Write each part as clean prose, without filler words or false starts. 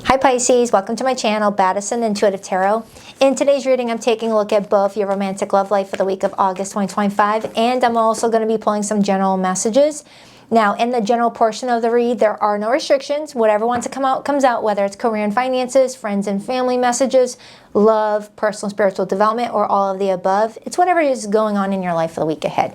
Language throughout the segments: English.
Hi Pisces, welcome to my channel, Baddison Intuitive Tarot. In today's reading, I'm taking a look at both your romantic love life for the week of August 2025, and I'm also going to be pulling some general messages. Now, in the general portion of the read, there are no restrictions. Whatever wants to come out, comes out, whether it's career and finances, friends and family messages, love, personal spiritual development, or all of the above. It's whatever is going on in your life for the week ahead.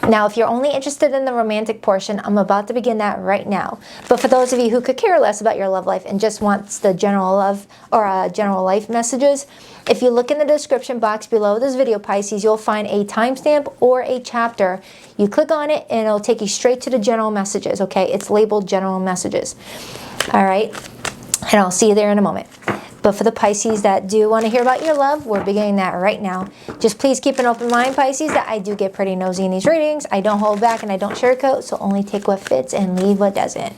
Now, if you're only interested in the romantic portion, I'm about to begin that right now. But for those of you who could care less about your love life and just wants the general love or general life messages, if you look in the description box below this video, Pisces, you'll find a timestamp or a chapter. You click on it and it'll take you straight to the general messages, okay? It's labeled general messages. All right, and I'll see you there in a moment. But for the Pisces that do want to hear about your love, we're beginning that right now. Just please keep an open mind, Pisces, that I do get pretty nosy in these readings. I don't hold back and I don't sugarcoat, so only take what fits and leave what doesn't.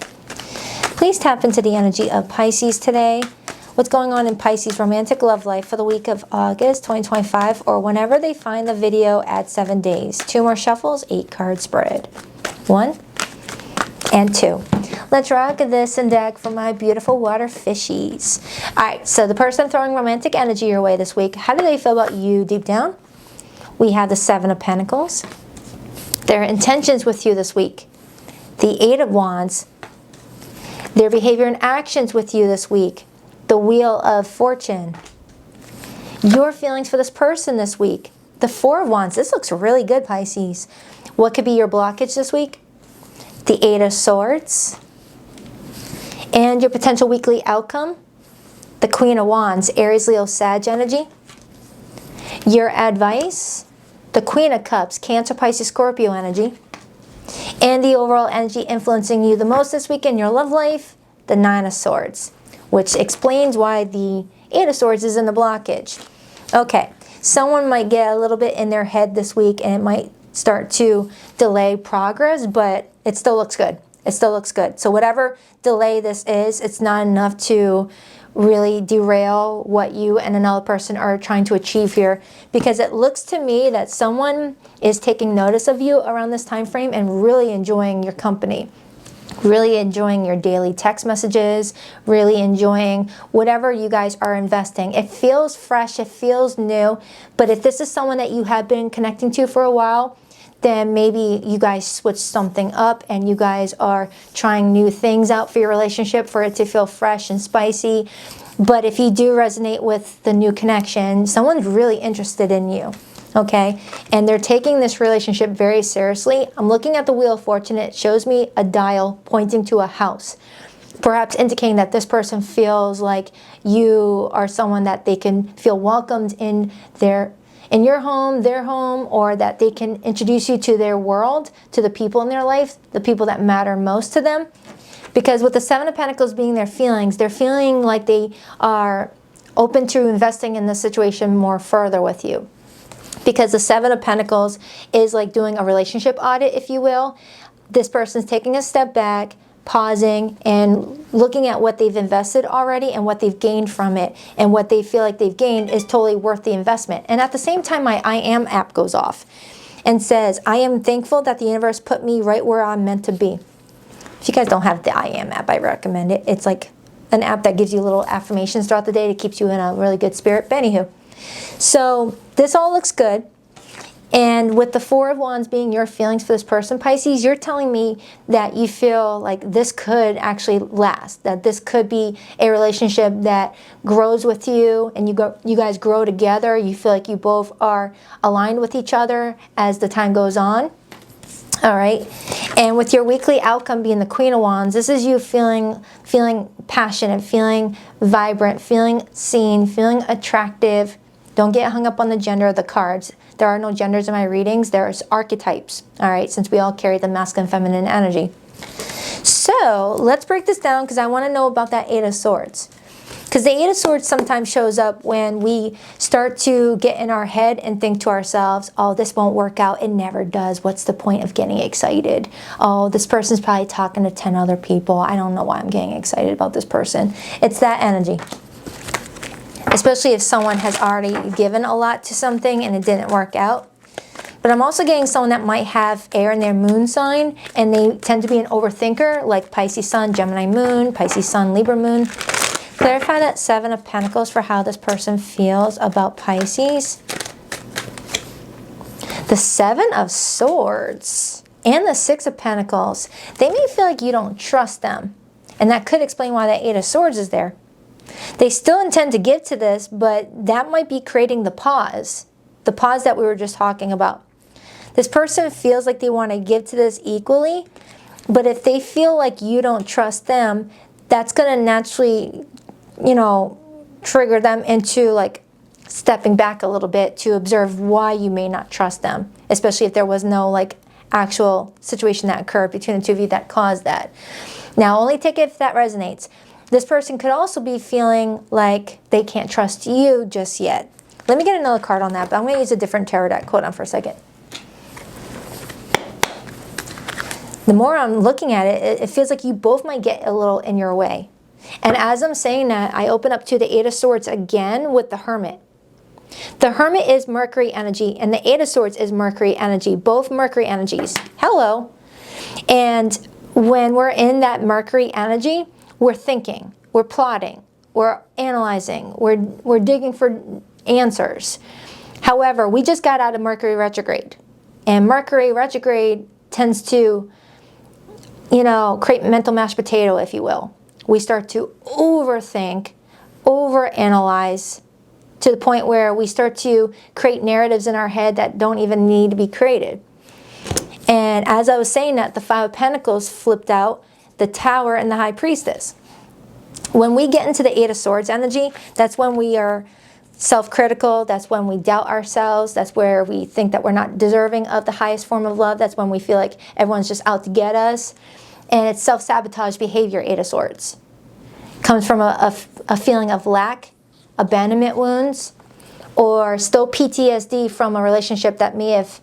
Please tap into the energy of Pisces today. What's going on in Pisces' romantic love life for the week of August 2025, or whenever they find the video at 7 days. 2 more shuffles, 8 card spread. 1 and 2. Let's rock this and deck for my beautiful water fishies. Alright, so the person throwing romantic energy your way this week, how do they feel about you deep down? We have the 7 of Pentacles. Their intentions with you this week. The 8 of Wands. Their behavior and actions with you this week. The Wheel of Fortune. Your feelings for this person this week. The 4 of Wands. This looks really good, Pisces. What could be your blockage this week? The 8 of Swords. And your potential weekly outcome. The Queen of Wands. Aries, Leo, Sag energy. Your advice. The Queen of Cups. Cancer, Pisces, Scorpio energy. And the overall energy influencing you the most this week in your love life. The 9 of Swords. Which explains why the 8 of Swords is in the blockage. Okay, someone might get a little bit in their head this week and it might start to delay progress, but it still looks good. It still looks good. So whatever delay this is, it's not enough to really derail what you and another person are trying to achieve here, because it looks to me that someone is taking notice of you around this time frame and really enjoying your company. Really enjoying your daily text messages, really enjoying whatever you guys are investing. It feels fresh, it feels new, but if this is someone that you have been connecting to for a while, then maybe you guys switch something up and you guys are trying new things out for your relationship for it to feel fresh and spicy. But if you do resonate with the new connection, someone's really interested in you. Okay, and they're taking this relationship very seriously. I'm looking at the Wheel of Fortune. It shows me a dial pointing to a house, perhaps indicating that this person feels like you are someone that they can feel welcomed in your home, their home, or that they can introduce you to their world, to the people in their life, the people that matter most to them. Because with the 7 of Pentacles being their feelings, they're feeling like they are open to investing in the situation more further with you. Because the 7 of Pentacles is like doing a relationship audit, if you will. This person's taking a step back, pausing, and looking at what they've invested already and what they've gained from it. And what they feel like they've gained is totally worth the investment. And at the same time, my I Am app goes off and says, I am thankful that the universe put me right where I'm meant to be. If you guys don't have the I Am app, I recommend it. It's like an app that gives you little affirmations throughout the day to keep you in a really good spirit. But anywho. So this all looks good, and with the 4 of Wands being your feelings for this person, Pisces, you're telling me that you feel like this could actually last, that this could be a relationship that grows with you and you guys grow together. You feel like you both are aligned with each other as the time goes on. All right, and with your weekly outcome being the Queen of Wands, this is you feeling passionate, feeling vibrant, feeling seen, feeling attractive. Don't get hung up on the gender of the cards. There are no genders in my readings. There's archetypes, all right, since we all carry the masculine and feminine energy. So let's break this down, because I want to know about that 8 of Swords. Because the 8 of Swords sometimes shows up when we start to get in our head and think to ourselves, oh, this won't work out. It never does. What's the point of getting excited? Oh, this person's probably talking to 10 other people. I don't know why I'm getting excited about this person. It's that energy. Especially if someone has already given a lot to something and it didn't work out. But I'm also getting someone that might have air in their moon sign, and they tend to be an overthinker, like Pisces Sun, Gemini Moon, Pisces Sun, Libra Moon. Clarify that Seven of Pentacles for how this person feels about Pisces. The Seven of Swords and the Six of Pentacles. They may feel like you don't trust them. And that could explain why the Eight of Swords is there. They still intend to give to this, but that might be creating the pause. The pause that we were just talking about. This person feels like they want to give to this equally, but if they feel like you don't trust them, that's going to naturally, you know, trigger them into like stepping back a little bit to observe why you may not trust them, especially if there was no like actual situation that occurred between the two of you that caused that. Now, only take it if that resonates. This person could also be feeling like they can't trust you just yet. Let me get another card on that, but I'm going to use a different tarot deck. Hold on for a second. The more I'm looking at it, it feels like you both might get a little in your way. And as I'm saying that, I open up to the Eight of Swords again with the Hermit. The Hermit is Mercury energy, and the Eight of Swords is Mercury energy. Both Mercury energies. Hello. And when we're in that Mercury energy, we're thinking, we're plotting, we're analyzing, we're digging for answers. However, we just got out of Mercury retrograde. And Mercury retrograde tends to, you know, create mental mashed potato, if you will. We start to overthink, overanalyze, to the point where we start to create narratives in our head that don't even need to be created. And as I was saying that, the Five of Pentacles flipped out, the Tower, and the High Priestess. When we get into the Eight of Swords energy, that's when we are self-critical. That's when we doubt ourselves. That's where we think that we're not deserving of the highest form of love. That's when we feel like everyone's just out to get us. And it's self-sabotage behavior, Eight of Swords. Comes from a feeling of lack, abandonment wounds, or still PTSD from a relationship that may have,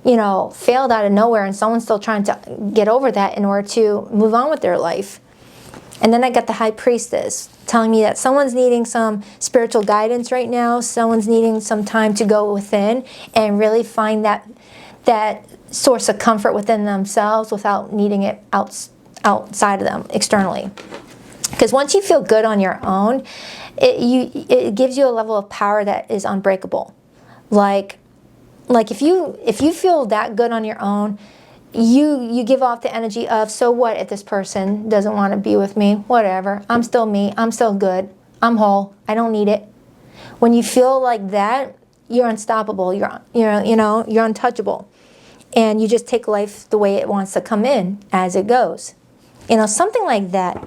you know, failed out of nowhere, and someone's still trying to get over that in order to move on with their life. And then I got the High Priestess telling me that someone's needing some spiritual guidance right now. Someone's needing some time to go within and really find that source of comfort within themselves without needing it outside of them, externally. Because once you feel good on your own, it gives you a level of power that is unbreakable. Like if you feel that good on your own, you give off the energy of, so what if this person doesn't want to be with me? Whatever. I'm still me. I'm still good. I'm whole. I don't need it. When you feel like that, you're unstoppable. You're untouchable. And you just take life the way it wants to come in as it goes. You know, something like that.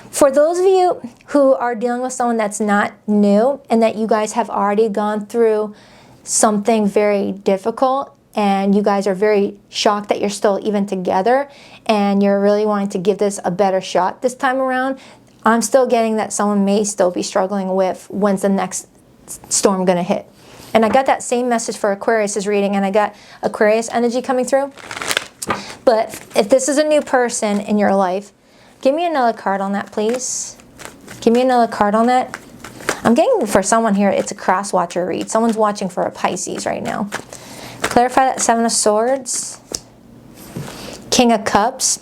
For those of you who are dealing with someone that's not new and that you guys have already gone through something very difficult, and you guys are very shocked that you're still even together, and you're really wanting to give this a better shot this time around, I'm still getting that someone may still be struggling with when's the next storm going to hit. And I got that same message for Aquarius's reading, and I got Aquarius energy coming through. But if this is a new person in your life, give me another card on that, please. Give me another card on that. I'm getting for someone here, it's a cross-watcher read. Someone's watching for a Pisces right now. Clarify that Seven of Swords. King of Cups.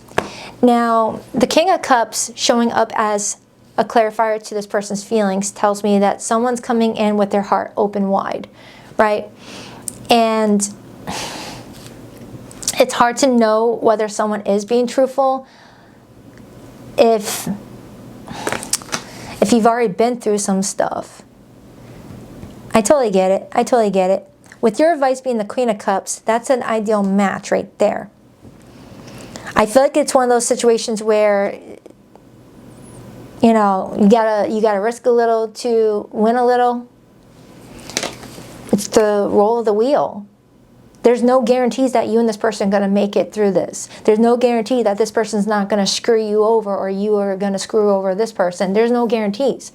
Now, the King of Cups showing up as a clarifier to this person's feelings tells me that someone's coming in with their heart open wide, right? And it's hard to know whether someone is being truthful if you've already been through some stuff. I totally get it. I totally get it. With your advice being the Queen of Cups, that's an ideal match right there. I feel like it's one of those situations where, you know, you gotta risk a little to win a little. It's the roll of the wheel. There's no guarantees that you and this person are going to make it through this. There's no guarantee that this person's not going to screw you over or you are going to screw over this person. There's no guarantees.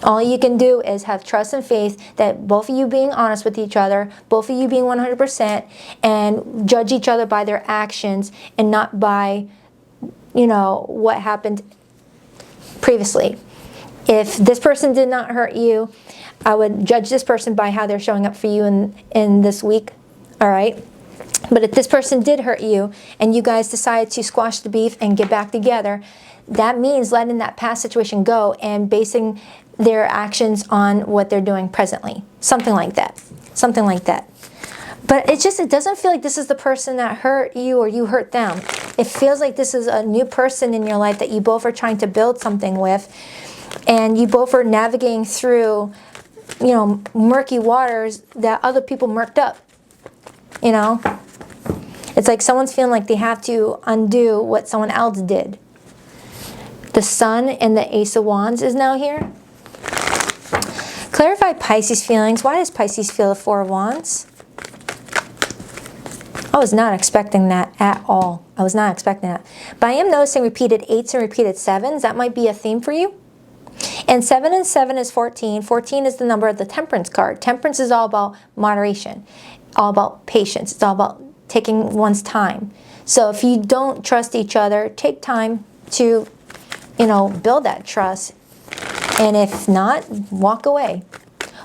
All you can do is have trust and faith that both of you being honest with each other, both of you being 100%, and judge each other by their actions and not by, you know, what happened previously. If this person did not hurt you, I would judge this person by how they're showing up for you in this week. All right? But if this person did hurt you and you guys decided to squash the beef and get back together, that means letting that past situation go and basing their actions on what they're doing presently. Something like that. Something like that. But it doesn't feel like this is the person that hurt you or you hurt them. It feels like this is a new person in your life that you both are trying to build something with. And you both are navigating through, you know, murky waters that other people murked up. You know? It's like someone's feeling like they have to undo what someone else did. The Sun and the Ace of Wands is now here. Clarify Pisces feelings. Why does Pisces feel the Four of Wands? I was not expecting that at all. I was not expecting that. But I am noticing repeated 8s and repeated 7s. That might be a theme for you. And 7 and 7 is 14. 14 is the number of the Temperance card. Temperance is all about moderation, all about patience. It's all about taking one's time. So if you don't trust each other, take time to, you know, build that trust. And if not, walk away.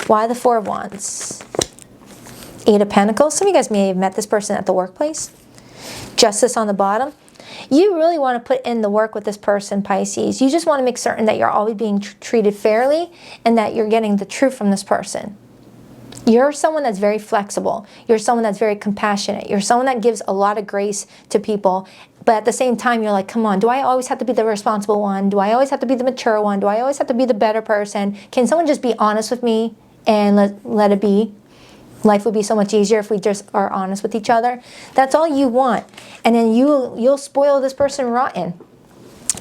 Why the Four of Wands? 8 of Pentacles. Some of you guys may have met this person at the workplace. Justice on the bottom. You really want to put in the work with this person, Pisces. You just want to make certain that you're always being treated fairly and that you're getting the truth from this person. You're someone that's very flexible. You're someone that's very compassionate. You're someone that gives a lot of grace to people. But at the same time, you're like, come on, do I always have to be the responsible one? Do I always have to be the mature one? Do I always have to be the better person? Can someone just be honest with me and let it be? Life would be so much easier if we just are honest with each other. That's all you want. And then you'll spoil this person rotten.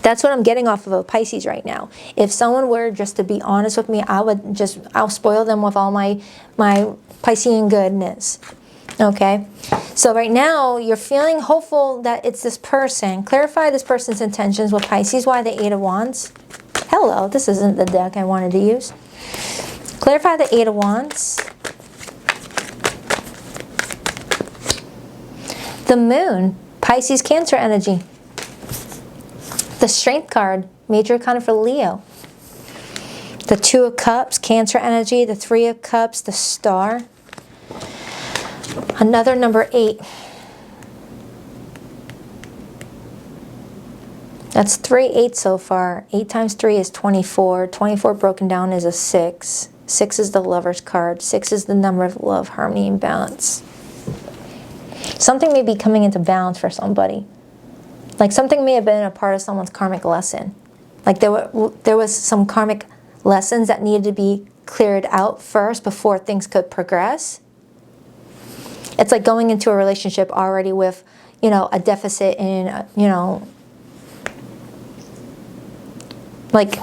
That's what I'm getting off of a Pisces right now. If someone were just to be honest with me, I'll spoil them with all my Piscean goodness. Okay? So right now, you're feeling hopeful that it's this person. Clarify this person's intentions with Pisces. Why the 8 of Wands? Hello, this isn't the deck I wanted to use. Clarify the 8 of Wands. The Moon, Pisces, Cancer energy. The Strength card, major arcana for Leo. The 2 of Cups, Cancer energy. The 3 of Cups, the Star. Another number 8. That's 3 8s so far. 8 times 3 is 24. 24 broken down is a 6. 6 is the Lover's card. 6 is the number of love, harmony, and balance. Something may be coming into balance for somebody. Like something may have been a part of someone's karmic lesson. Like there was some karmic lessons that needed to be cleared out first before things could progress. It's like going into a relationship already with, you know, a deficit in, you know, like,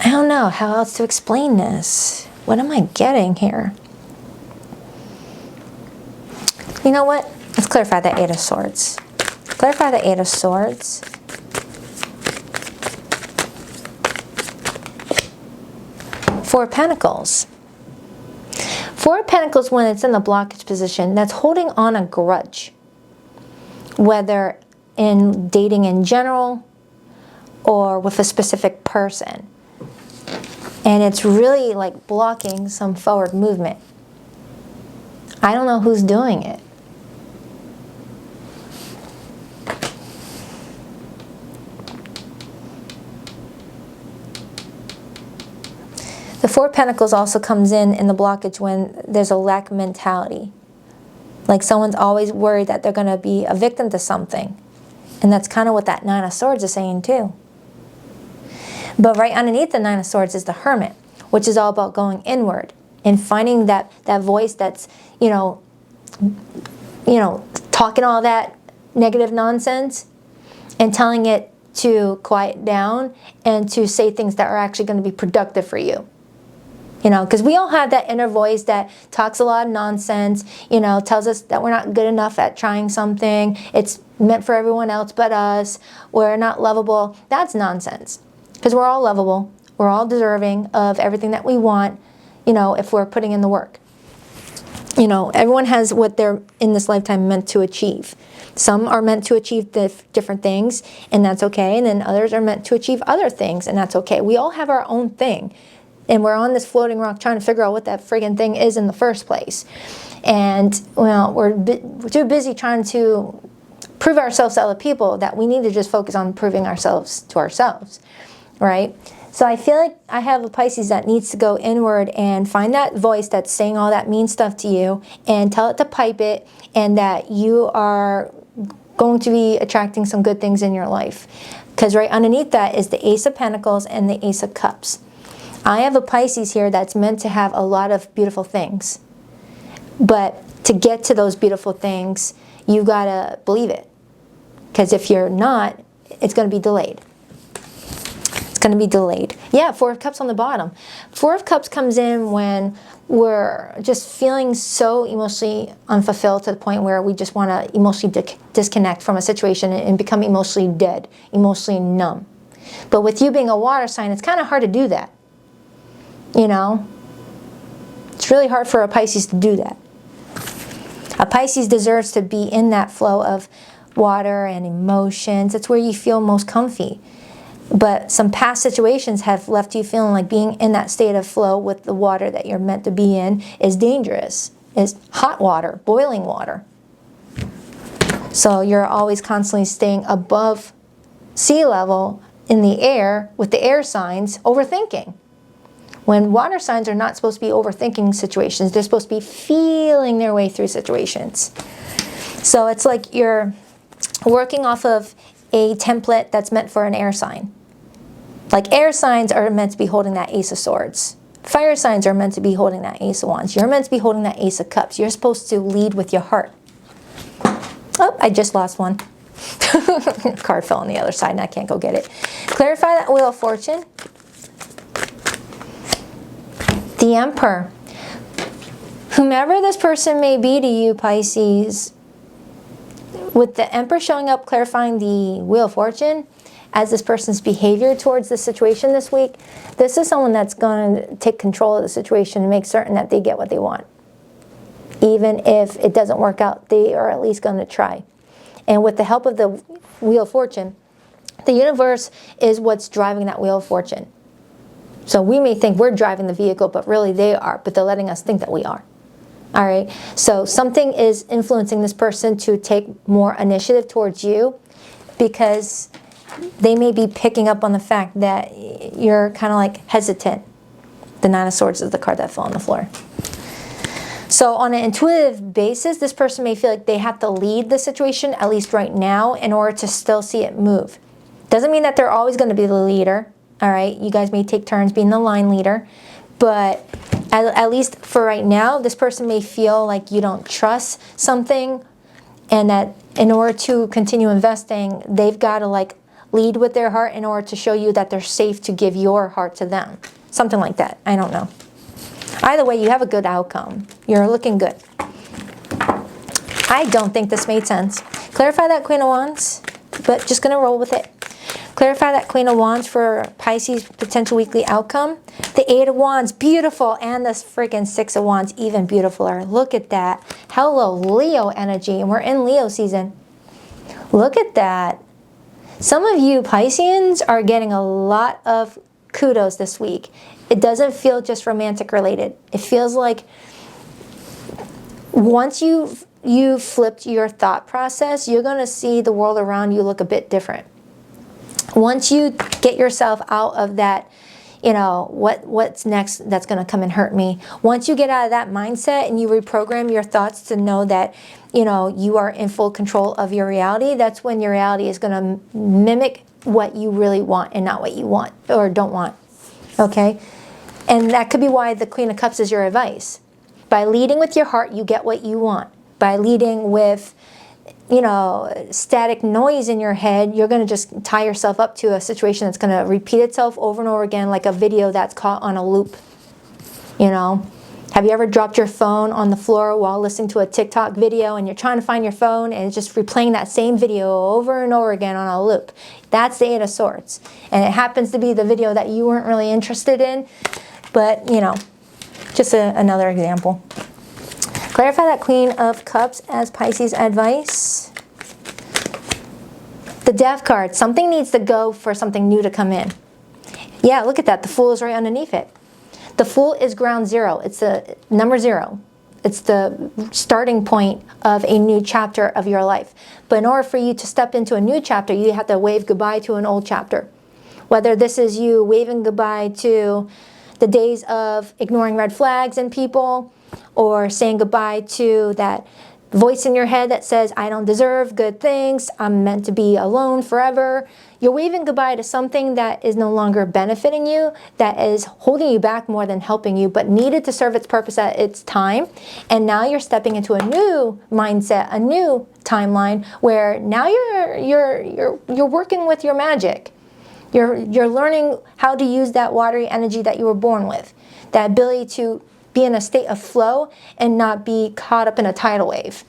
I don't know how else to explain this. What am I getting here? You know what? Let's clarify the 8 of Swords. Clarify the 8 of Swords. Four of Pentacles. Four of Pentacles, when it's in the blockage position, that's holding on a grudge. Whether in dating in general or with a specific person. And it's really like blocking some forward movement. I don't know who's doing it. The Four of Pentacles also comes in the blockage when there's a lack mentality. Like someone's always worried that they're going to be a victim to something. And that's kind of what that 9 of Swords is saying too. But right underneath the 9 of Swords is the Hermit, which is all about going inward and finding that voice that's, you know, talking all that negative nonsense and telling it to quiet down and to say things that are actually going to be productive for you. You know, because we all have that inner voice that talks a lot of nonsense, you know, tells us that we're not good enough at trying something. It's meant for everyone else but us. We're not lovable. That's nonsense. Because we're all lovable. We're all deserving of everything that we want, you know, if we're putting in the work. You know, everyone has what they're in this lifetime meant to achieve. Some are meant to achieve different things, and that's okay. And then others are meant to achieve other things, and that's okay. We all have our own thing. And we're on this floating rock trying to figure out what that friggin' thing is in the first place. And, well, we're too busy trying to prove ourselves to other people that we need to just focus on proving ourselves to ourselves, right? So I feel like I have a Pisces that needs to go inward and find that voice that's saying all that mean stuff to you and tell it to pipe it, and that you are going to be attracting some good things in your life. Because right underneath that is the Ace of Pentacles and the Ace of Cups. I have a Pisces here that's meant to have a lot of beautiful things. But to get to those beautiful things, you gotta believe it. Because if you're not, it's going to be delayed. It's going to be delayed. Yeah, Four of Cups on the bottom. Four of Cups comes in when we're just feeling so emotionally unfulfilled to the point where we just want to emotionally disconnect from a situation and become emotionally dead, emotionally numb. But with you being a water sign, it's kind of hard to do that. You know? It's really hard for a Pisces to do that. A Pisces deserves to be in that flow of water and emotions. It's where you feel most comfy. But some past situations have left you feeling like being in that state of flow with the water that you're meant to be in is dangerous. It's hot water, boiling water. So you're always constantly staying above sea level in the air with the air signs, overthinking. When water signs are not supposed to be overthinking situations, they're supposed to be feeling their way through situations. So it's like you're working off of a template that's meant for an air sign. Like air signs are meant to be holding that Ace of Swords. Fire signs are meant to be holding that Ace of Wands. You're meant to be holding that Ace of Cups. You're supposed to lead with your heart. Oh, I just lost one. Card fell on the other side and I can't go get it. Clarify that Wheel of Fortune. The Emperor. Whomever this person may be to you, Pisces, with the Emperor showing up, clarifying the Wheel of Fortune as this person's behavior towards the situation this week, this is someone that's going to take control of the situation and make certain that they get what they want. Even if it doesn't work out, they are at least going to try. And with the help of the Wheel of Fortune, the universe is what's driving that Wheel of Fortune. So we may think we're driving the vehicle, but really they are, but they're letting us think that we are. All right, so something is influencing this person to take more initiative towards you, because they may be picking up on the fact that you're kind of like hesitant. The Nine of Swords is the card that fell on the floor. So on an intuitive basis, this person may feel like they have to lead the situation, at least right now, in order to still see it move. Doesn't mean that they're always going to be the leader. All right, you guys may take turns being the line leader, but at least for right now, this person may feel like you don't trust something, and that in order to continue investing, they've got to like lead with their heart in order to show you that they're safe to give your heart to them. Something like that. I don't know. Either way, you have a good outcome. You're looking good. I don't think this made sense. Clarify that Queen of Wands, but just going to roll with it. Clarify that Queen of Wands for Pisces potential weekly outcome. The Eight of Wands, beautiful. And this freaking Six of Wands, even beautifuler. Look at that. Hello, Leo energy. And we're in Leo season. Look at that. Some of you Pisceans are getting a lot of kudos this week. It doesn't feel just romantic related. It feels like once you've flipped your thought process, you're going to see the world around you look a bit different. Once you get yourself out of that, you know, what's next that's going to come and hurt me. Once you get out of that mindset and you reprogram your thoughts to know that, you know, you are in full control of your reality, that's when your reality is going to mimic what you really want and not what you want or don't want. Okay? And that could be why the Queen of Cups is your advice. By leading with your heart, you get what you want. By leading with, you know, static noise in your head, you're going to just tie yourself up to a situation that's going to repeat itself over and over again, like a video that's caught on a loop. You know, have you ever dropped your phone on the floor while listening to a TikTok video and you're trying to find your phone and it's just replaying that same video over and over again on a loop? That's the Eight of Swords. And it happens to be the video that you weren't really interested in, but, you know, just another example. Clarify that Queen of Cups as Pisces advice. The Death card. Something needs to go for something new to come in. Yeah, look at that. The Fool is right underneath it. The Fool is ground zero. It's the number 0. the starting point of a new chapter of your life. But in order for you to step into a new chapter, you have to wave goodbye to an old chapter. Whether this is you waving goodbye to the days of ignoring red flags in people, or saying goodbye to that voice in your head that says, I don't deserve good things, I'm meant to be alone forever. You're waving goodbye to something that is no longer benefiting you, that is holding you back more than helping you, but needed to serve its purpose at its time. And now you're stepping into a new mindset, a new timeline, where now you're working with your magic. You're learning how to use that watery energy that you were born with, that ability to be in a state of flow and not be caught up in a tidal wave,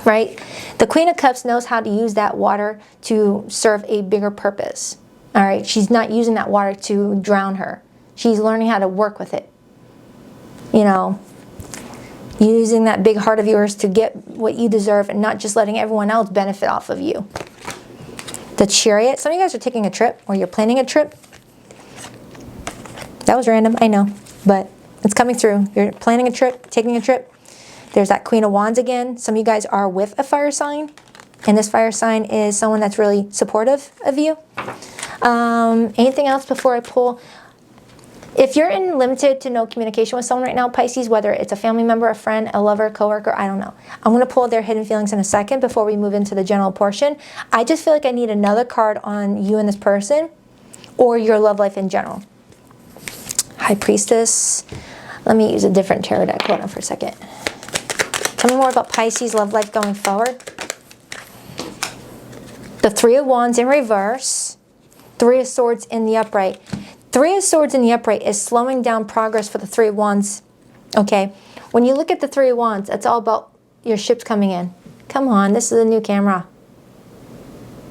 right? The Queen of Cups knows how to use that water to serve a bigger purpose, all right? She's not using that water to drown her. She's learning how to work with it. You know, using that big heart of yours to get what you deserve and not just letting everyone else benefit off of you. The Chariot. Some of you guys are taking a trip, or you're planning a trip. That was random, I know, but it's coming through. You're planning a trip, taking a trip. There's that Queen of Wands again. Some of you guys are with a fire sign, and this fire sign is someone that's really supportive of you. Anything else before I pull? If you're in limited to no communication with someone right now, Pisces, whether it's a family member, a friend, a lover, coworker, I don't know. I'm going to pull their hidden feelings in a second before we move into the general portion. I just feel like I need another card on you and this person, or your love life in general. High Priestess. Let me use a different tarot deck. Hold on for a second. Tell me more about Pisces' love life going forward. The Three of Wands in reverse. Three of Swords in the upright. Three of Swords in the upright is slowing down progress for the Three of Wands. Okay? When you look at the Three of Wands, it's all about your ships coming in. Come on, this is a new camera.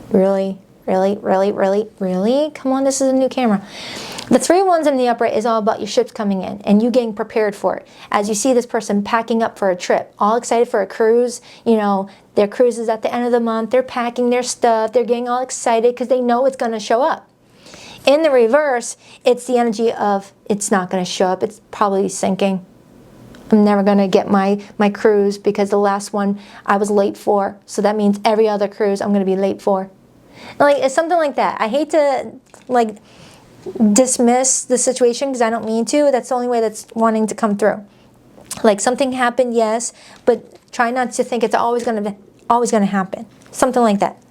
Really? Really? Really? Really? Really? Come on, this is a new camera. The Three of Wands in the upright is all about your ships coming in and you getting prepared for it. As you see this person packing up for a trip, all excited for a cruise. You know, their cruise is at the end of the month. They're packing their stuff. They're getting all excited because they know it's going to show up. In the reverse, it's the energy of it's not going to show up. It's probably sinking. I'm never going to get my cruise because the last one I was late for. So that means every other cruise I'm going to be late for. Like, it's something like that. I hate to, like, dismiss the situation because I don't mean to. That's the only way that's wanting to come through. Like, something happened, yes, but try not to think it's always going to happen. Something like that.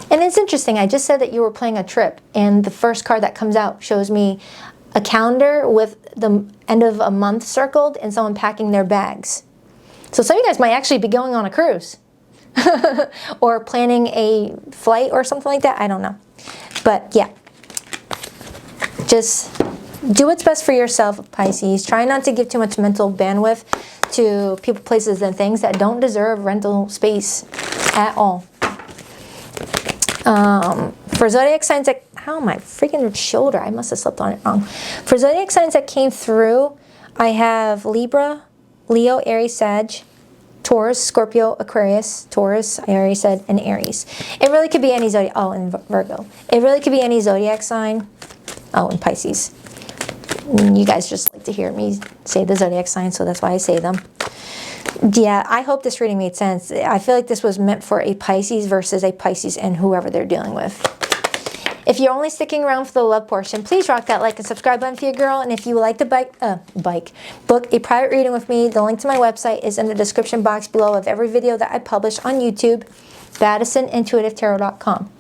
And it's interesting. I just said that you were planning a trip, and the first card that comes out shows me a calendar with the end of a month circled and someone packing their bags. So some of you guys might actually be going on a cruise or planning a flight or something like that. I don't know. But yeah. Just do what's best for yourself, Pisces. Try not to give too much mental bandwidth to people, places, and things that don't deserve rental space at all. For zodiac signs that, how my freaking shoulder, I must have slept on it wrong. For zodiac signs that came through, I have Libra, Leo, Aries, Sag, Taurus, Scorpio, Aquarius, Taurus, I already said, and Aries. It really could be any zodiac, oh, and Virgo. It really could be any zodiac sign. Oh, and Pisces. You guys just like to hear me say the zodiac signs, so that's why I say them. Yeah, I hope this reading made sense. I feel like this was meant for a Pisces versus a Pisces and whoever they're dealing with. If you're only sticking around for the love portion, please rock that like and subscribe button for your girl. And if you would like to book a private reading with me, the link to my website is in the description box below of every video that I publish on YouTube, BaddisonIntuitiveTarot.com.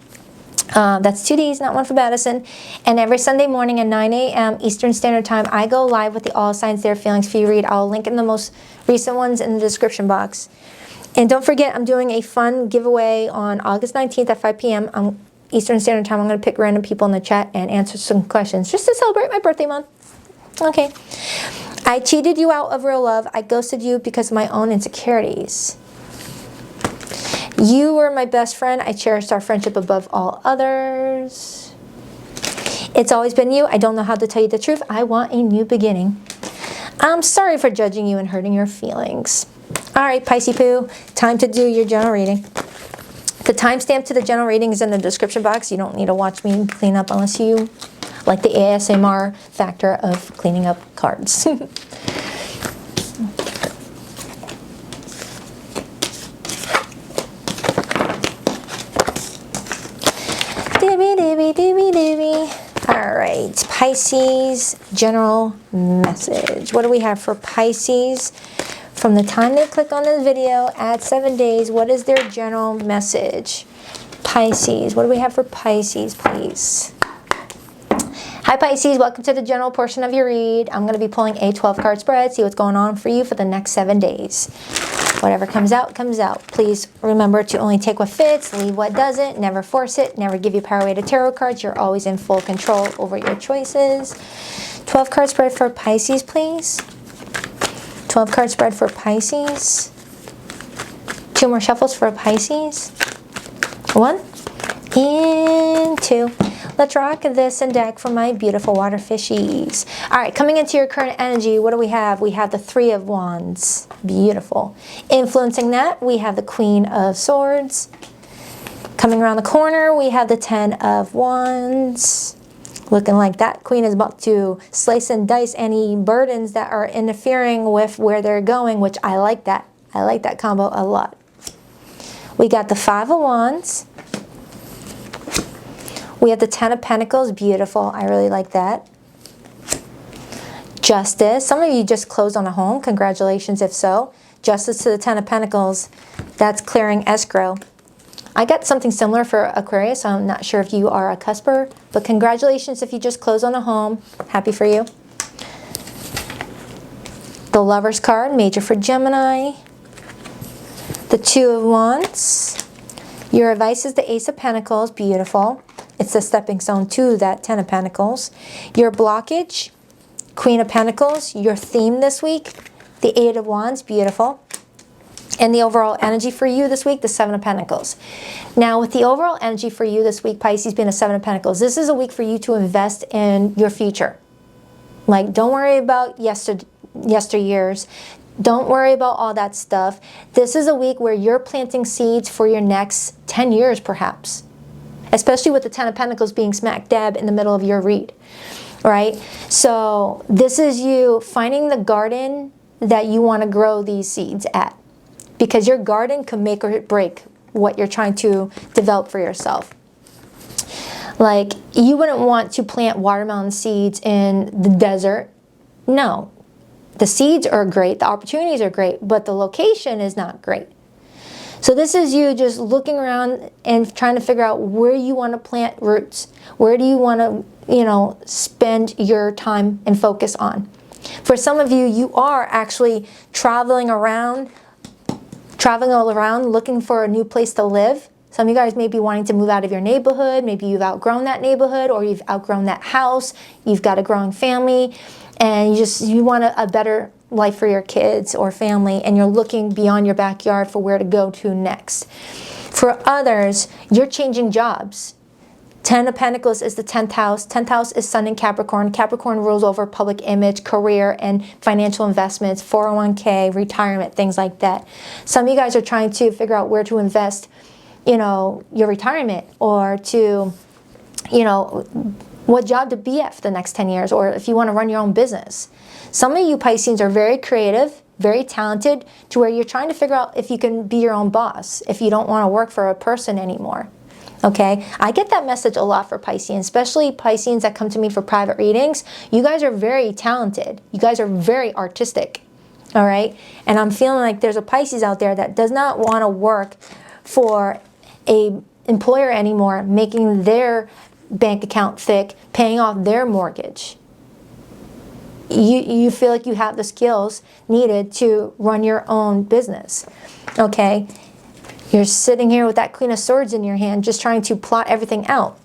That's 2 Ds, not one for Baddison. And every Sunday morning at 9 a.m. Eastern Standard Time, I go live with the All Signs Their Feelings free read. I'll link in the most recent ones in the description box. And don't forget, I'm doing a fun giveaway on August 19th at 5 p.m. Eastern Standard Time. I'm going to pick random people in the chat and answer some questions just to celebrate my birthday month. Okay. I cheated you out of real love. I ghosted you because of my own insecurities. You were my best friend. I cherished our friendship above all others. It's always been you. I don't know how to tell you the truth. I want a new beginning. I'm sorry for judging you and hurting your feelings. All right, Pisces Poo, time to do your general reading. The timestamp to the general reading is in the description box. You don't need to watch me clean up unless you like the ASMR factor of cleaning up cards. Pisces general message. What do we have for Pisces? From the time they click on this video at 7 days, what is their general message? Pisces, what do we have for Pisces, please? Hi Pisces, welcome to the general portion of your read. I'm going to be pulling a 12-card spread, see what's going on for you for the next 7 days. Whatever comes out, comes out. Please remember to only take what fits, leave what doesn't, never force it, never give your power away to tarot cards. You're always in full control over your choices. 12-card spread for Pisces, please. 12-card spread for Pisces. 2 more shuffles for Pisces. 1 and 2. Let's rock this and deck for my beautiful water fishies. All right, coming into your current energy, what do we have? We have the 3 of Wands. Beautiful. Influencing that, we have the Queen of Swords. Coming around the corner, we have the 10 of Wands. Looking like that Queen is about to slice and dice any burdens that are interfering with where they're going, which I like that. I like that combo a lot. We got the 5 of Wands. We have the 10 of Pentacles. Beautiful. I really like that. Justice. Some of you just closed on a home. Congratulations if so. Justice to the 10 of Pentacles. That's clearing escrow. I got something similar for Aquarius, so I'm not sure if you are a cusper, but congratulations if you just closed on a home. Happy for you. The Lover's card, major for Gemini. The 2 of Wands. Your advice is the Ace of Pentacles. Beautiful. It's the stepping stone to that 10 of Pentacles. Your blockage, Queen of Pentacles. Your theme this week, the 8 of Wands. Beautiful. And the overall energy for you this week, the 7 of Pentacles. Now, with the overall energy for you this week, Pisces being a 7 of Pentacles, this is a week for you to invest in your future. Like, don't worry about yesteryears. Don't worry about all that stuff. This is a week where you're planting seeds for your next 10 years, perhaps. Especially with the 10 of Pentacles being smack dab in the middle of your read. Right? So, this is you finding the garden that you want to grow these seeds at. Because your garden can make or break what you're trying to develop for yourself. Like, you wouldn't want to plant watermelon seeds in the desert. No. The seeds are great, the opportunities are great, but the location is not great. So this is you just looking around and trying to figure out where you want to plant roots. Where do you want to, spend your time and focus on? For some of you, you are actually traveling all around looking for a new place to live. Some of you guys may be wanting to move out of your neighborhood. Maybe you've outgrown that neighborhood or you've outgrown that house. You've got a growing family and you want a better life for your kids or family, and you're looking beyond your backyard for where to go to next. For others, you're changing jobs. 10 of Pentacles is the 10th house. 10th house is Sun in Capricorn. Capricorn rules over public image, career, and financial investments, 401k, retirement, things like that. Some of you guys are trying to figure out where to invest, your retirement, or to, what job to be at for the next 10 years, or if you want to run your own business. Some of you Pisceans are very creative, very talented, to where you're trying to figure out if you can be your own boss, if you don't want to work for a person anymore. Okay, I get that message a lot for Pisceans, especially Pisceans that come to me for private readings. You guys are very talented. You guys are very artistic. All right, and I'm feeling like there's a Pisces out there that does not want to work for a employer anymore, making their bank account thick, paying off their mortgage. You feel like you have the skills needed to run your own business. Okay. You're sitting here with that Queen of Swords in your hand, just trying to plot everything out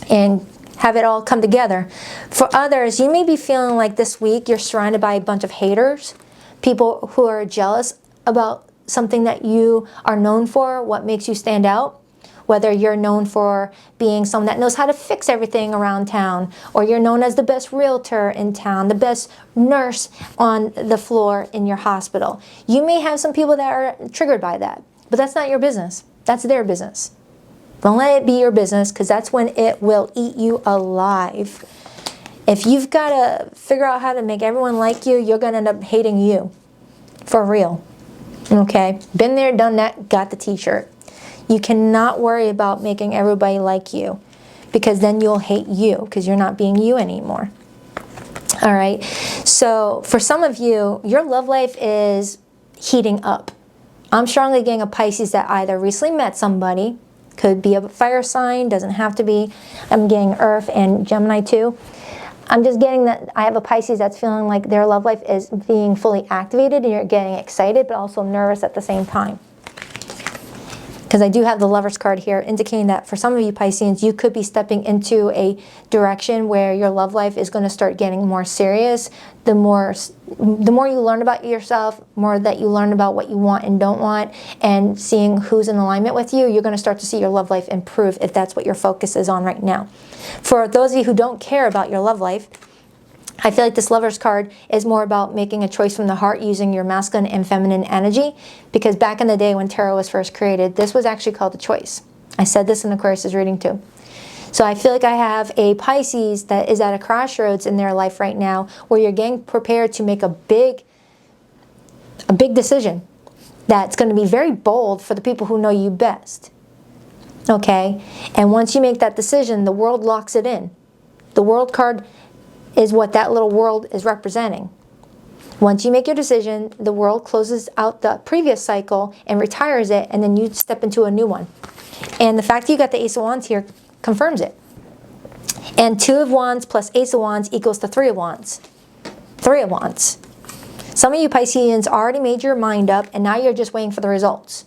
and have it all come together. For others, you may be feeling like this week you're surrounded by a bunch of haters, people who are jealous about something that you are known for, what makes you stand out. Whether you're known for being someone that knows how to fix everything around town, or you're known as the best realtor in town, the best nurse on the floor in your hospital. You may have some people that are triggered by that. But that's not your business. That's their business. Don't let it be your business, because that's when it will eat you alive. If you've got to figure out how to make everyone like you, you're going to end up hating you. For real. Okay? Been there, done that, got the t-shirt. You cannot worry about making everybody like you. because then you'll hate you because you're not being you anymore. All right, so for some of you, your love life is heating up. I'm strongly getting a Pisces that either recently met somebody, could be a fire sign, doesn't have to be. I'm getting Earth and Gemini too. I'm just getting that I have a Pisces that's feeling like their love life is being fully activated and you're getting excited but also nervous at the same time. Because I do have the Lovers card here indicating that for some of you Pisceans, you could be stepping into a direction where your love life is going to start getting more serious. The more you learn about yourself, more that you learn about what you want and don't want, and seeing who's in alignment with you, you're going to start to see your love life improve if that's what your focus is on right now. For those of you who don't care about your love life, I feel like this Lovers card is more about making a choice from the heart using your masculine and feminine energy, because back in the day when tarot was first created, this was actually called a choice. I said this in Aquarius' reading too. So I feel like I have a Pisces that is at a crossroads in their life right now where you're getting prepared to make a big decision that's going to be very bold for the people who know you best. Okay? And once you make that decision, the world locks it in. The World card is what that little world is representing. Once you make your decision, the world closes out the previous cycle and retires it, and then you step into a new one. And the fact that you got the Ace of Wands here confirms it. And 2 of Wands plus Ace of Wands equals the 3 of Wands. 3 of Wands. Some of you Pisceans already made your mind up, and now you're just waiting for the results.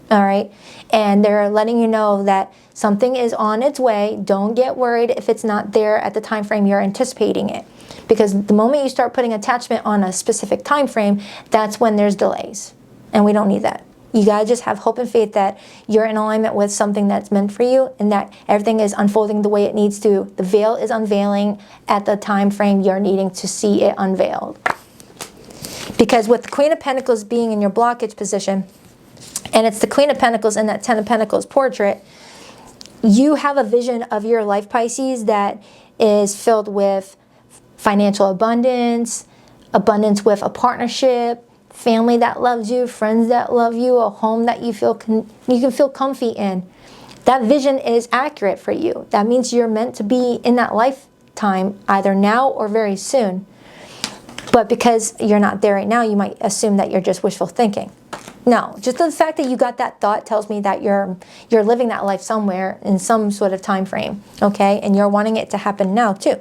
All right? And they're letting you know that something is on its way. Don't get worried if it's not there at the time frame you're anticipating it. Because the moment you start putting attachment on a specific time frame, that's when there's delays. And we don't need that. You gotta just have hope and faith that you're in alignment with something that's meant for you and that everything is unfolding the way it needs to. The veil is unveiling at the time frame you're needing to see it unveiled. Because with the Queen of Pentacles being in your blockage position, and it's the Queen of Pentacles in that 10 of Pentacles portrait, you have a vision of your life, Pisces, that is filled with financial abundance, abundance with a partnership, family that loves you, friends that love you, a home that you can feel comfy in. That vision is accurate for you. That means you're meant to be in that lifetime either now or very soon. But because you're not there right now, you might assume that you're just wishful thinking. No, just the fact that you got that thought tells me that you're living that life somewhere in some sort of time frame, okay? And you're wanting it to happen now too.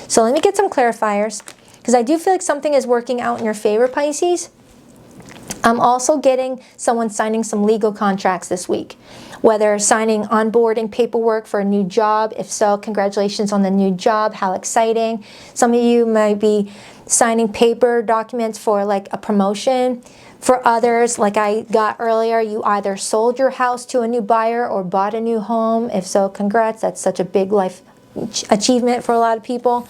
So let me get some clarifiers, because I do feel like something is working out in your favor, Pisces. I'm also getting someone signing some legal contracts this week, whether signing onboarding paperwork for a new job. If so, congratulations on the new job. How exciting. Some of you might be signing paper documents for like a promotion. For others, like I got earlier, you either sold your house to a new buyer or bought a new home. If so, congrats. That's such a big life achievement for a lot of people.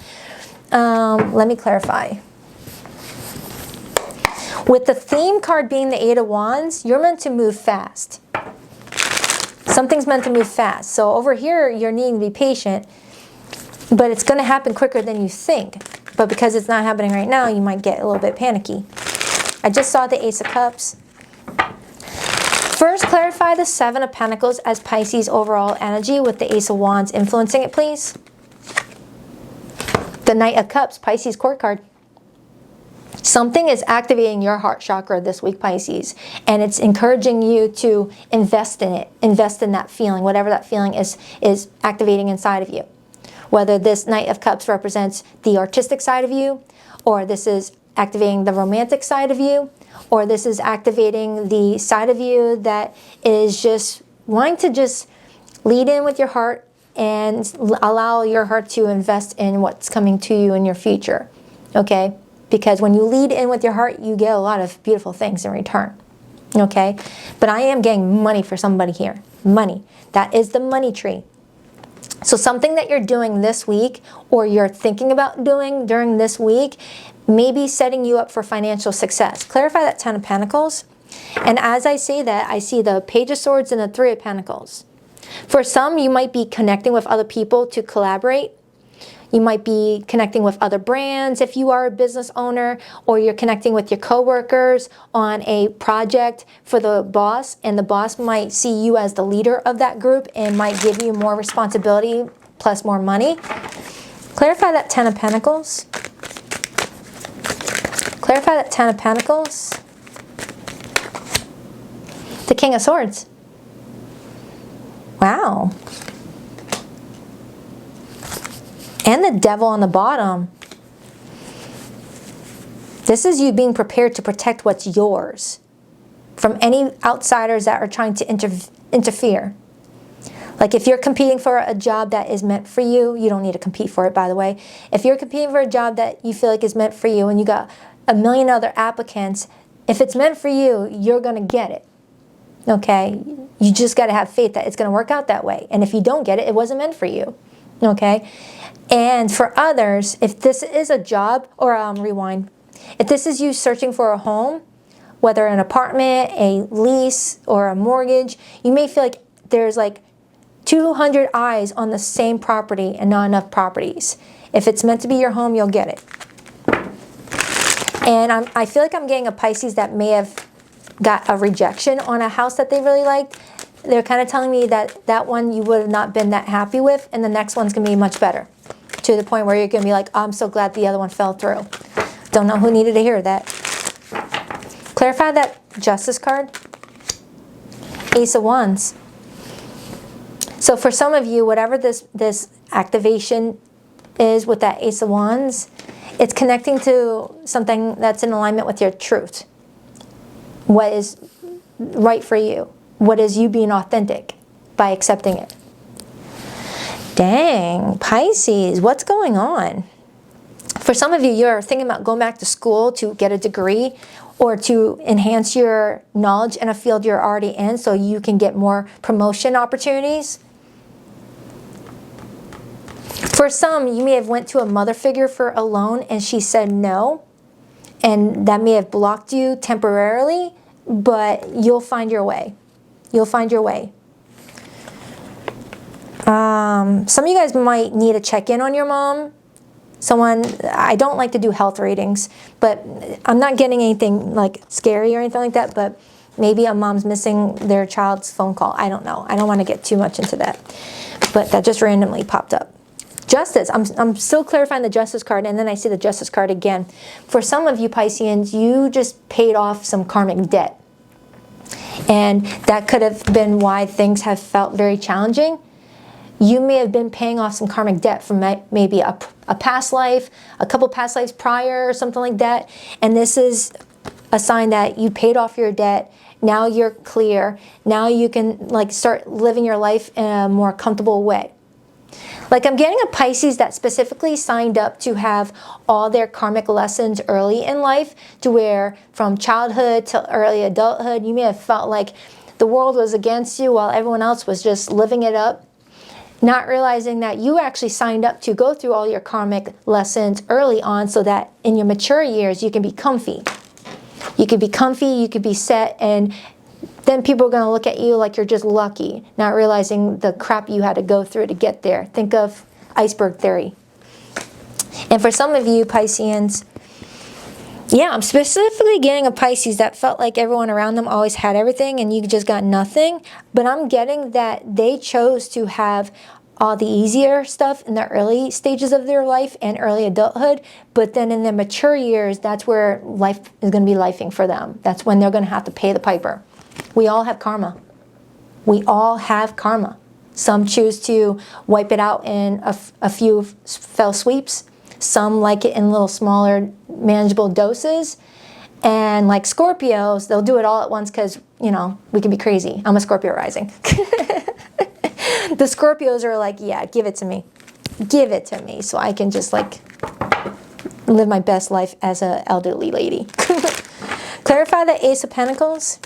Let me clarify. With the theme card being the 8 of Wands, you're meant to move fast. Something's meant to move fast. So over here, you're needing to be patient, but it's going to happen quicker than you think. But because it's not happening right now, you might get a little bit panicky. I just saw the Ace of Cups. First, clarify the 7 of Pentacles as Pisces overall energy with the Ace of Wands influencing it, please. The Knight of Cups, Pisces court card. Something is activating your heart chakra this week, Pisces, and it's encouraging you to invest in it. Invest in that feeling, whatever that feeling is activating inside of you. Whether this Knight of Cups represents the artistic side of you, or this is activating the romantic side of you, or this is activating the side of you that is just wanting to just lead in with your heart and allow your heart to invest in what's coming to you in your future, okay? Because when you lead in with your heart, you get a lot of beautiful things in return, okay? But I am getting money for somebody here. Money. That is the money tree. So something that you're doing this week or you're thinking about doing during this week may be setting you up for financial success. Clarify that 10 of Pentacles. And as I say that, I see the Page of Swords and the 3 of Pentacles. For some, you might be connecting with other people to collaborate. You might be connecting with other brands if you are a business owner, or you're connecting with your coworkers on a project for the boss, and the boss might see you as the leader of that group and might give you more responsibility plus more money. Clarify that Ten of Pentacles. Clarify that Ten of Pentacles. The King of Swords. Wow. And the Devil on the bottom. This is you being prepared to protect what's yours from any outsiders that are trying to interfere. Like if you're competing for a job that is meant for you, you don't need to compete for it, by the way. If you're competing for a job that you feel like is meant for you and you got a million other applicants, if it's meant for you, you're going to get it. Okay? You just got to have faith that it's going to work out that way. And if you don't get it, it wasn't meant for you. Okay? And for others, if this is a job, or rewind, if this is you searching for a home, whether an apartment, a lease, or a mortgage, you may feel like there's like 200 eyes on the same property and not enough properties. If it's meant to be your home, you'll get it. And I feel like I'm getting a Pisces that may have got a rejection on a house that they really liked. They're kind of telling me that that one you would have not been that happy with, and the next one's going to be much better. To the point where you're going to be like, I'm so glad the other one fell through. Don't know who needed to hear that. Clarify that Justice card. Ace of Wands. So for some of you, whatever this activation is with that Ace of Wands, it's connecting to something that's in alignment with your truth. What is right for you. What is you being authentic by accepting it. Dang, Pisces, what's going on? For some of you, you're thinking about going back to school to get a degree or to enhance your knowledge in a field you're already in so you can get more promotion opportunities. For some, you may have went to a mother figure for a loan and she said no, and that may have blocked you temporarily, but you'll find your way. You'll find your way. Some of you guys might need to check in on your mom. I don't like to do health readings, but I'm not getting anything like scary or anything like that, but maybe a mom's missing their child's phone call. I don't know. I don't want to get too much into that, but that just randomly popped up. Justice. I'm still clarifying the Justice card, and then I see the Justice card again. For some of you Pisceans, you just paid off some karmic debt, and that could have been why things have felt very challenging. You may have been paying off some karmic debt from maybe a past life, a couple past lives prior or something like that. And this is a sign that you paid off your debt. Now you're clear. Now you can like start living your life in a more comfortable way. Like I'm getting a Pisces that specifically signed up to have all their karmic lessons early in life, to where from childhood to early adulthood, you may have felt like the world was against you while everyone else was just living it up. Not realizing that you actually signed up to go through all your karmic lessons early on so that in your mature years you can be comfy. You could be comfy, you could be set, and then people are going to look at you like you're just lucky, not realizing the crap you had to go through to get there. Think of iceberg theory. And for some of you Pisceans, yeah, I'm specifically getting a Pisces that felt like everyone around them always had everything and you just got nothing. But I'm getting that they chose to have all the easier stuff in the early stages of their life and early adulthood. But then in their mature years, that's where life is going to be lifing for them. That's when they're going to have to pay the piper. We all have karma. We all have karma. Some choose to wipe it out in a few fell sweeps. Some like it in little smaller, manageable doses. And like Scorpios, they'll do it all at once because, you know, we can be crazy. I'm a Scorpio rising. The Scorpios are like, yeah, give it to me. Give it to me so I can just like live my best life as an elderly lady. Clarify the Ace of Pentacles.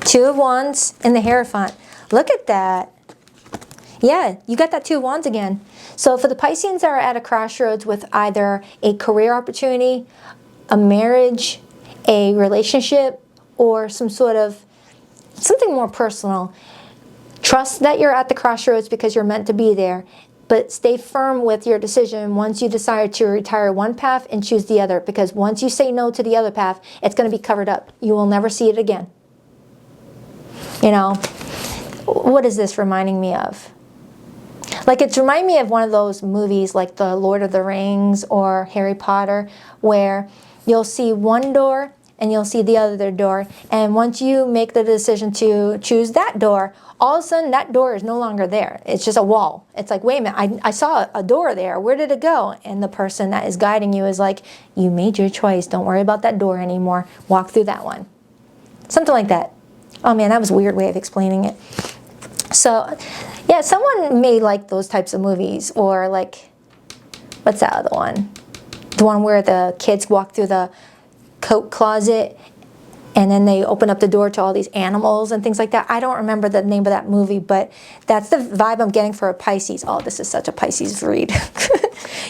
Two of Wands and the Hierophant. Look at that. Yeah, you got that Two of Wands again. So for the Pisceans that are at a crossroads with either a career opportunity, a marriage, a relationship, or some sort of something more personal, Trust that you're at the crossroads because you're meant to be there, but stay firm with your decision once you decide to retire one path and choose the other, because once you say no to the other path, it's going to be covered up. You will never see it again. You know, what is this reminding me of? Like, it's reminding me of one of those movies like The Lord of the Rings or Harry Potter, where you'll see one door and you'll see the other door, and once you make the decision to choose that door, all of a sudden that door is no longer there. It's just a wall. It's like, wait a minute, I saw a door there. Where did it go? And the person that is guiding you is like, you made your choice. Don't worry about that door anymore. Walk through that one. Something like that. Oh man, that was a weird way of explaining it. So, yeah, someone may like those types of movies, or like, what's that other one? The one where the kids walk through the coat closet and then they open up the door to all these animals and things like that. I don't remember the name of that movie, but that's the vibe I'm getting for a Pisces. Oh, this is such a Pisces read.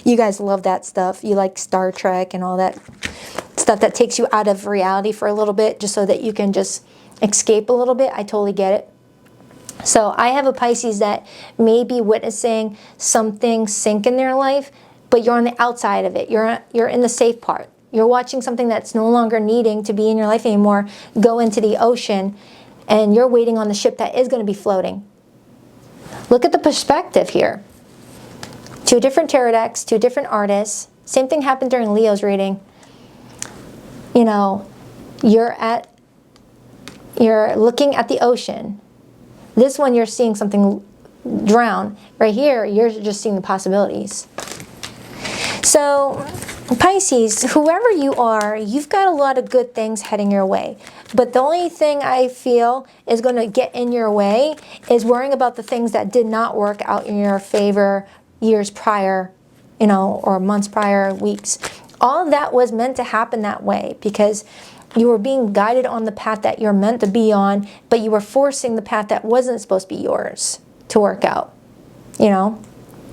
You guys love that stuff. You like Star Trek and all that stuff that takes you out of reality for a little bit just so that you can just escape a little bit. I totally get it. So I have a Pisces that may be witnessing something sink in their life, but you're on the outside of it. You're in the safe part. You're watching something that's no longer needing to be in your life anymore go into the ocean, and you're waiting on the ship that is going to be floating. Look at the perspective here. Two different tarot decks, two different artists. Same thing happened during Leo's reading. You know, you're looking at the ocean. This one, you're seeing something drown. Right here, you're just seeing the possibilities. So, Pisces, whoever you are, you've got a lot of good things heading your way. But the only thing I feel is going to get in your way is worrying about the things that did not work out in your favor years prior, you know, or months prior, weeks. All of that was meant to happen that way because you were being guided on the path that you're meant to be on, but you were forcing the path that wasn't supposed to be yours to work out, you know?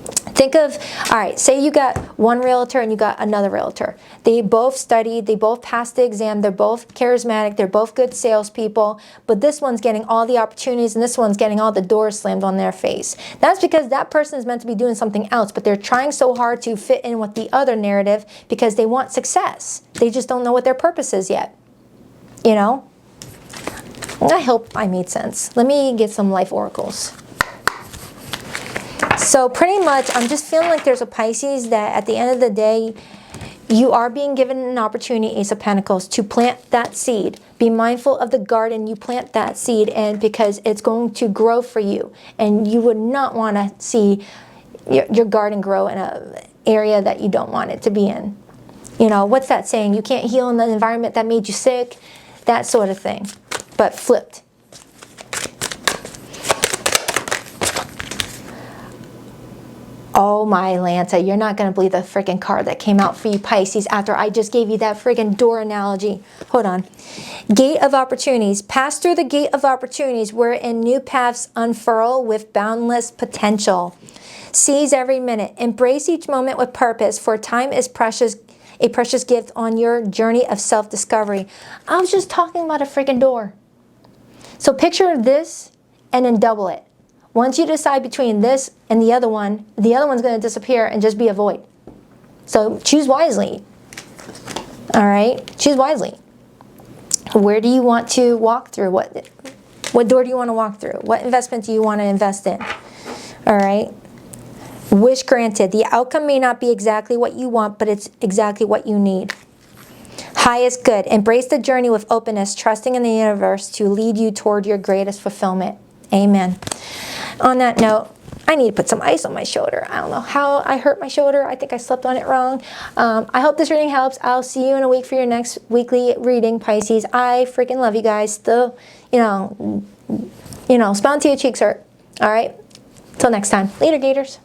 Think of, all right, say you got one realtor and you got another realtor. They both studied, they both passed the exam, they're both charismatic, they're both good salespeople, but this one's getting all the opportunities and this one's getting all the doors slammed on their face. That's because that person is meant to be doing something else, but they're trying so hard to fit in with the other narrative because they want success. They just don't know what their purpose is yet, you know? I hope I made sense. Let me get some life oracles. So pretty much, I'm just feeling like there's a Pisces that at the end of the day, you are being given an opportunity, Ace of Pentacles, to plant that seed. Be mindful of the garden you plant that seed in because it's going to grow for you. And you would not want to see your garden grow in an area that you don't want it to be in. You know, what's that saying? You can't heal in the environment that made you sick. That sort of thing, but flipped. Oh my Lanta, you're not going to believe the freaking card that came out for you Pisces after I just gave you that freaking door analogy. Hold on. Gate of opportunities. Pass through the gate of opportunities wherein new paths unfurl with boundless potential. Seize every minute. Embrace each moment with purpose, for time is precious, a precious gift on your journey of self-discovery. I was just talking about a freaking door. So picture this and then double it. Once you decide between this and the other one's going to disappear and just be a void. So choose wisely. All right? Choose wisely. Where do you want to walk through? What door do you want to walk through? What investment do you want to invest in? All right? Wish granted. The outcome may not be exactly what you want, but it's exactly what you need. Highest good. Embrace the journey with openness, trusting in the universe to lead you toward your greatest fulfillment. Amen. On that note, I need to put some ice on my shoulder. I don't know how I hurt my shoulder. I think I slept on it wrong. I hope this reading helps. I'll see you in a week for your next weekly reading, Pisces. I freaking love you guys. Still, you know, smile until your cheeks hurt. All right? Till next time. Later, Gators.